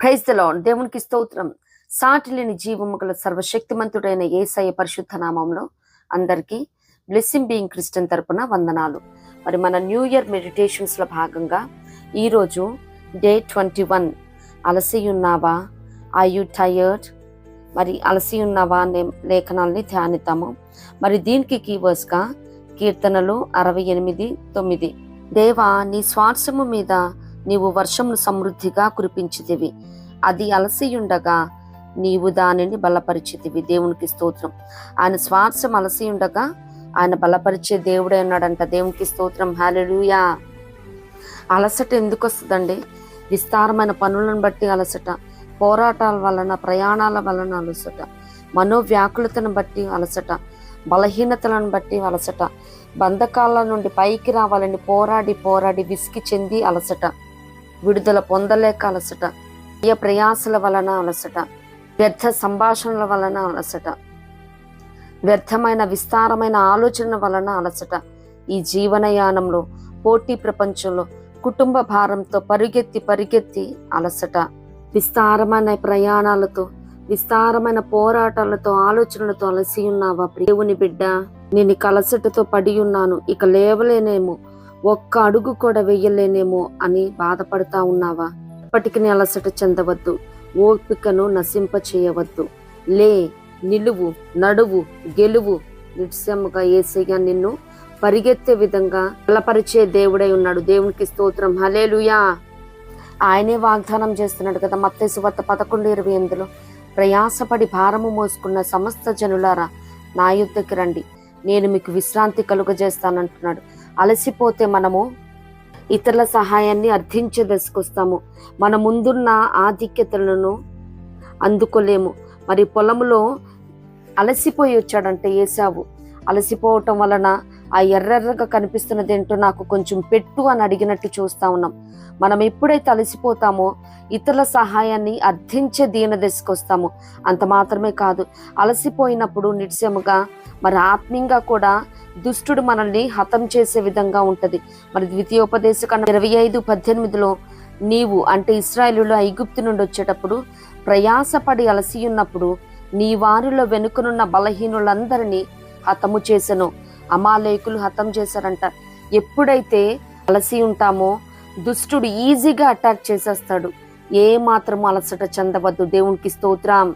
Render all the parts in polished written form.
Praise the lord. దేవునికి స్తోత్రం. సాటి లేని జీవము గల సర్వశక్తిమంతుడైన యేసయ్య పరిశుద్ధ నామంలో అందరికీ బ్లెస్సింగ్ బీయింగ్ క్రిస్టియన్ తరపున వందనాలు. మరి మన న్యూ ఇయర్ మెడిటేషన్స్ లో భాగంగా ఈరోజు డే 21 అలసి ఉన్నావా, ఆర్ యు టైర్డ్, మరి అలసి ఉన్నావా అనే లేఖనాల్ని ధ్యానిద్దాము. మరి దీనికి కీవర్డ్స్ గా కీర్తనలు 68:9. దేవా, నీ శ్వాసము మీద నీవు వర్షమును సమృద్ధిగా కురిపించితివి, అది అలసియుండగా నీవు దానిని బలపరిచితివి. దేవునికి స్తోత్రం. ఆయన శ్వాసం అలసియుండగా ఆయన బలపరిచే దేవుడే ఉన్నాడంట. దేవునికి స్తోత్రం. హల్లెలూయా. అలసట ఎందుకు వస్తుందండి? విస్తారమైన పనులను బట్టి అలసట, పోరాటాల వలన, ప్రయాణాల వలన అలసట, మనోవ్యాకులతను బట్టి అలసట, బలహీనతలను బట్టి అలసట, బంధకాల నుండి పైకి రావాలని పోరాడి విసిగి చెంది అలసట, విడుదల పొందలేక అలసట, ప్రయాసల వలన అలసట, వ్యర్థ సంభాషణల వలన అలసట, వ్యర్థమైన విస్తారమైన ఆలోచన వలన అలసట. ఈ జీవనయానంలో, పోటీ ప్రపంచంలో, కుటుంబ భారంతో పరిగెత్తి అలసట, విస్తారమైన ప్రయాణాలతో, విస్తారమైన పోరాటాలతో, ఆలోచనలతో అలసి ఉన్నావా దేవుని బిడ్డ? నేను అలసటతో పడి ఉన్నాను, ఇక లేవలేనేమో, ఒక్క అడుగు కూడా వెయ్యలేనేమో అని బాధపడతా ఉన్నావా? ఇప్పటికి అలసట చెందవద్దు, ఓపికను నశింప చేయవద్దు. లే, నిలువు, నడువు, గెలువు. నిశ్చయముగా యేసయ్య నిన్ను పరిగెత్తే విధంగా బలపరిచే దేవుడై ఉన్నాడు. దేవునికి స్తోత్రం. హల్లెలూయా. ఆయనే వాగ్దానం చేస్తున్నాడు కదా, మత్తయి సువార్త 11:28లో, ప్రయాసపడి భారము మోసుకున్న సమస్త జనులారా నా యుద్ధకి రండి, నేను మీకు విశ్రాంతి కలుగజేస్తానంటున్నాడు. అలసిపోతే మనము ఇతరుల సహాయాన్ని అర్థించే దశకొస్తాము. మన ముందున్న ఆధిక్యతలను అందుకోలేము. మరి పొలములో అలసిపోయి వచ్చాడంటే ఏశావు. అలసిపోవటం వలన ఆ ఎర్రెర్రగా కనిపిస్తున్నది ఏంటో నాకు కొంచెం పెట్టు అని అడిగినట్టు చూస్తా ఉన్నాం. మనం ఎప్పుడైతే అలసిపోతామో ఇతరుల సహాయాన్ని అర్థించే దీన దశకు వస్తాము. అంత మాత్రమే కాదు, అలసిపోయినప్పుడు నిశ్చయముగా మరి ఆత్మీయంగా కూడా దుష్టుడు మనల్ని హతం చేసే విధంగా ఉంటది. మరి ద్వితీయోపదేశకాండం 25:18లో, నీవు అంటే ఇశ్రాయేలీయులు ఐగుప్తు నుండి వచ్చేటప్పుడు ప్రయాసపడి అలసి ఉన్నప్పుడు నీ వారిలో వెనుకనున్న బలహీనులందరినీ హతము చేసెను. అమాలేకులు హతం చేశారంట. ఎప్పుడైతే అలసి ఉంటామో దుష్టుడు ఈజీగా అటాక్ చేసేస్తాడు. ఏ మాత్రం అలసట చెందవద్దు. దేవునికి స్తోత్రం.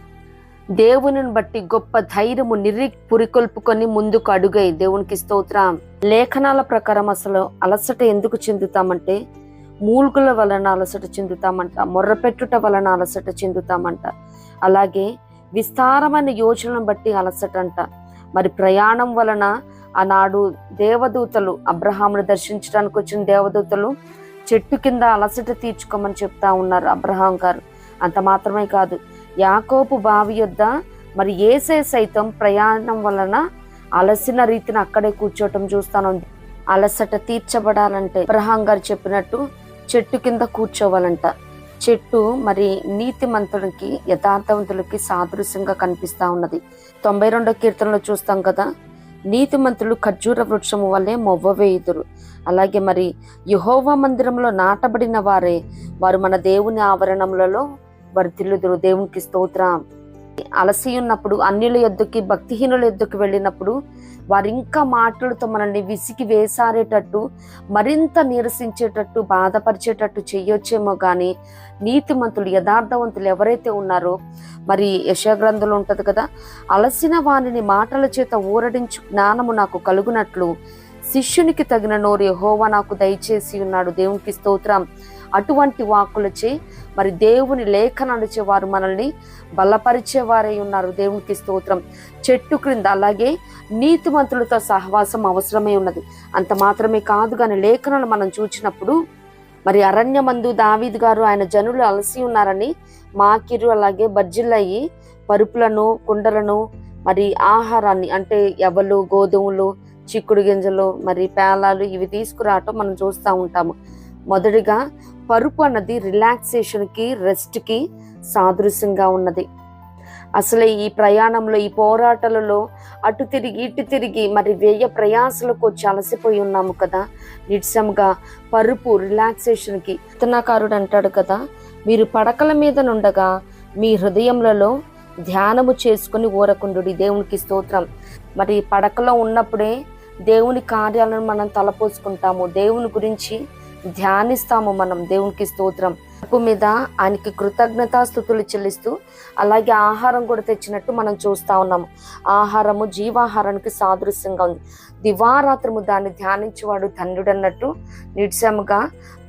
దేవునిని బట్టి గొప్ప ధైర్యము పురికొల్పుకొని ముందుకు అడుగై. దేవునికి స్తోత్రం. లేఖనాల ప్రకారం అసలు అలసట ఎందుకు చెందుతామంటే, మూల్గుల వలన అలసట చెందుతామంట, మొర్రపెట్టుట వలన అలసట చెందుతామంట, అలాగే విస్తారమైన యోచనను బట్టి అలసట అంట. మరి ప్రయాణం వలన ఆనాడు దేవదూతలు, అబ్రహామును దర్శించడానికి వచ్చిన దేవదూతలు చెట్టు కింద అలసట తీర్చుకోమని చెప్తా ఉన్నారు అబ్రహాం గారు. అంత మాత్రమే కాదు, యాకోబు బావి యొద్ద మరి యేసే సైతం ప్రయాణం వలన అలసిన రీతిని అక్కడే కూర్చోవటం చూస్తాను. అలసట తీర్చబడాలంటే అబ్రహాం గారు చెప్పినట్టు చెట్టు కింద కూర్చోవాలంట. చెట్టు మరి నీతిమంతుడికి, యథార్థవంతులకి సాదృశ్యంగా కనిపిస్తా ఉన్నది. 92వ కీర్తనలో చూస్తాం కదా, నీతిమంతులు ఖర్జూర వృక్షము వల్లే మొవ్వవేయుదురు. అలాగే మరి యెహోవా మందిరంలో నాటబడిన వారే వారు మన దేవుని ఆవరణములలో వర్ధిల్లుదురు. దేవునికి స్తోత్రం. అలసి ఉన్నప్పుడు అన్యుల యొద్దకి, భక్తిహీనుల యొద్దకు వెళ్ళినప్పుడు వారు ఇంకా మాటలతో మనల్ని విసిగి వేసారేటట్టు, మరింత నీరసించేటట్టు, బాధపరిచేటట్టు చెయ్యొచ్చేమో కానీ నీతిమంతులు, యథార్థవంతులు ఎవరైతే ఉన్నారో, మరి యెషయా గ్రంథంలో ఉంటది కదా, అలసిన వానిని మాటల చేత ఊరడించు జ్ఞానము నాకు కలుగునట్లు శిష్యునికి తగిన నోరు యెహోవా నాకు దయచేసి ఉన్నాడు. దేవునికి స్తోత్రం. అటువంటి వాక్కులచే మరి దేవుని లేఖనాలచే వారు మనల్ని బలపరిచేవారై ఉన్నారు. దేవునికి స్తోత్రం. చెట్టు క్రింద అలాగే నీతిమంతులతో సహవాసం అవసరమై ఉన్నది. అంత మాత్రమే కాదు కానీ లేఖనాలు మనం చూచినప్పుడు మరి అరణ్యమందు దావీదు గారు ఆయన జనులు అలసి ఉన్నారని మాకిరు అలాగే బర్జిల్లయి పరుపులను, కుండలను, మరి ఆహారాన్ని అంటే ఎవలు, గోధుమలు, చిక్కుడు గింజలు, మరి పేలాలు ఇవి తీసుకురావటం మనం చూస్తూ ఉంటాము. మొదటిగా పరుపు అన్నది రిలాక్సేషన్కి, రెస్ట్కి సాదృశ్యంగా ఉన్నది. అసలే ఈ ప్రయాణంలో, ఈ పోరాటాలలో అటు తిరిగి ఇటు తిరిగి మరి వ్యయ ప్రయాసలకు వచ్చి అలసిపోయి ఉన్నాము కదా. నిశ్చయంగా పరుపు రిలాక్సేషన్కి. కీర్తనకారుడు అంటాడు కదా, మీరు పడకల మీద నుండగా మీ హృదయములలో ధ్యానము చేసుకుని ఊరకుండుడి. దేవునికి స్తోత్రం. మరి పడకలో ఉన్నప్పుడే దేవుని కార్యాలను మనం తలపోసుకుంటాము, దేవుని గురించి ధ్యానిస్తాము మనం. దేవునికి స్తోత్రం. కడుపు మీద ఆయనకి కృతజ్ఞతాస్తుతులు చెల్లిస్తూ అలాగే ఆహారం కూడా తెచ్చినట్టు మనం చూస్తా ఉన్నాము. ఆహారము జీవాహారానికి సాదృశ్యంగా ఉంది. దివారాత్రము దాన్ని ధ్యానించేవాడు ధన్యుడన్నట్టు నిశ్చయముగా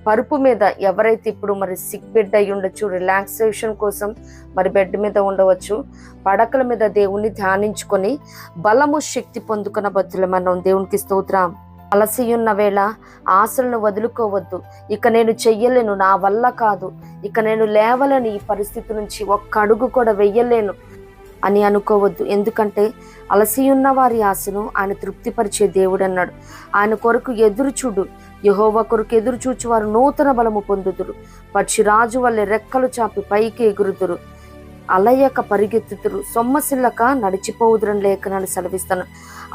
పరుపు మీద ఎవరైతే ఇప్పుడు మరి సిక్ బెడ్ అయి ఉండొచ్చు, రిలాక్సేషన్ కోసం మరి బెడ్ మీద ఉండవచ్చు, పడకల మీద దేవుణ్ణి ధ్యానించుకొని బలము శక్తి పొందుకున్న బతులు మనం. దేవునికి స్తోత్రం. అలసి ఉన్న వేళ ఆశలను వదులుకోవద్దు. ఇక నేను చెయ్యలేను, నా వల్ల కాదు, ఇక నేను లేవలేను, ఈ పరిస్థితి నుంచి ఒక్క అడుగు కూడా వెయ్యలేను అని అనుకోవద్దు. ఎందుకంటే అలసి ఉన్న వారి ఆశను ఆయన తృప్తిపరిచే దేవుడు అన్నాడు. ఆయన కొరకు ఎదురు చూడు, యెహోవా కొరకు ఎదురు చూచి వారు నూతన బలము పొందుదురు. పక్షిరాజు వల్లే రెక్కలు చాపి పైకి ఎగురుదురు, అలయక పరిగెత్తుతురు, సొమ్మసిల్లక నడిచిపోవుదురని లేఖనాలు సెలవిస్తాను.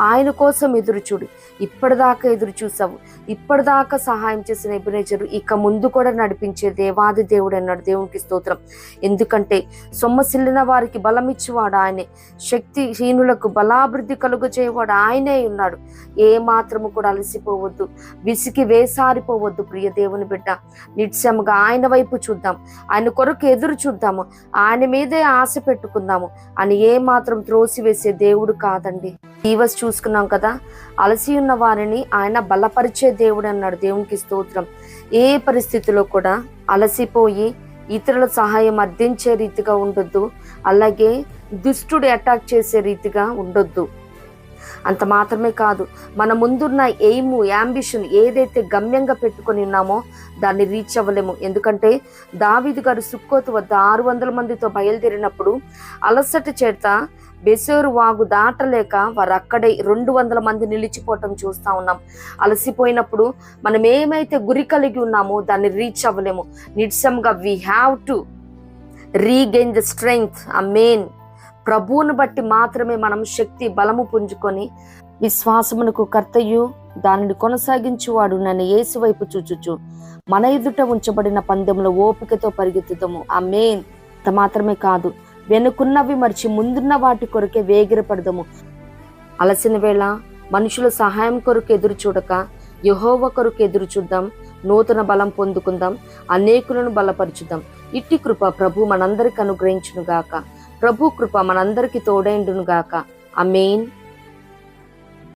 ఆయన కోసం ఎదురు చూడు. ఇప్పటిదాకా ఎదురు చూసావు, ఇప్పటిదాకా సహాయం చేసిన ఎబెనెజరు ఇక ముందు కూడా నడిపించే దేవాది దేవుడు అన్నాడు. దేవునికి స్తోత్రం. ఎందుకంటే సొమ్మసిల్లిన వారికి బలమిచ్చేవాడు ఆయనే, శక్తిహీనులకు బలాభివృద్ధి కలుగు చేయవాడు ఆయనే ఉన్నాడు. ఏ మాత్రము కూడా అలసిపోవద్దు, విసికి వేసారిపోవద్దు. ప్రియ దేవుని బిడ్డ, నిత్యముగా ఆయన వైపు చూద్దాం, ఆయన కొరకు ఎదురు చూద్దాము, ఆయన మీదే ఆశ పెట్టుకుందాము అని ఏ మాత్రం త్రోసివేసే దేవుడు కాదండి. ఈవస్ చూసుకున్నాం కదా, అలసి ఉన్న వారిని ఆయన బలపరిచే దేవుడు అన్నాడు. దేవునికి స్తోత్రం. ఏ పరిస్థితిలో కూడా అలసిపోయి ఇతరుల సహాయం అర్థించే రీతిగా ఉండొద్దు, అలాగే దుష్టుడు అటాక్ చేసే రీతిగా ఉండొద్దు. అంత మాత్రమే కాదు, మన ముందున్న ఎయిము, యాంబిషన్ ఏదైతే గమ్యంగా పెట్టుకొని ఉన్నామో దాన్ని రీచ్ అవ్వలేము. ఎందుకంటే దావీదు గారు సుక్కోతు వద్ద 600 మందితో బయలుదేరినప్పుడు అలసట చేత బెసోరు వాగు దాటలేక వారు అక్కడే 200 మంది నిలిచిపోవటం చూస్తా ఉన్నాం. అలసిపోయినప్పుడు మనం ఏమైతే గురి కలిగి ఉన్నామో దాన్ని రీచ్ అవ్వలేము. నిశ్చయంగా we have to regain the strength. Amen. ప్రభువును బట్టి మాత్రమే మనం శక్తి బలము పుంజుకొని విశ్వాసమునకు కర్తయు దానిని కొనసాగించువాడు నన్ను యేసు వైపు చూచుచు మన ఎదుట ఉంచబడిన పందెంలో ఓపికతో పరిగెత్తుతాము. ఆమేన్. అంత మాత్రమే కాదు, వెనుకున్నవి మరిచి ముందున్న వాటి కొరకే వేగిరపడదాము. అలసిన వేళ మనుషుల సహాయం కొరకు ఎదురు చూడక యెహోవా కొరకు ఎదురు చూద్దాం, నూతన బలం పొందుకుందాం, అనేకులను బలపరచుదాం. ఇట్టి కృప ప్రభు మనందరికి అనుగ్రహించును గాక. ప్రభు కృప మనందరికి తోడైండును గాక. ఆమేన్.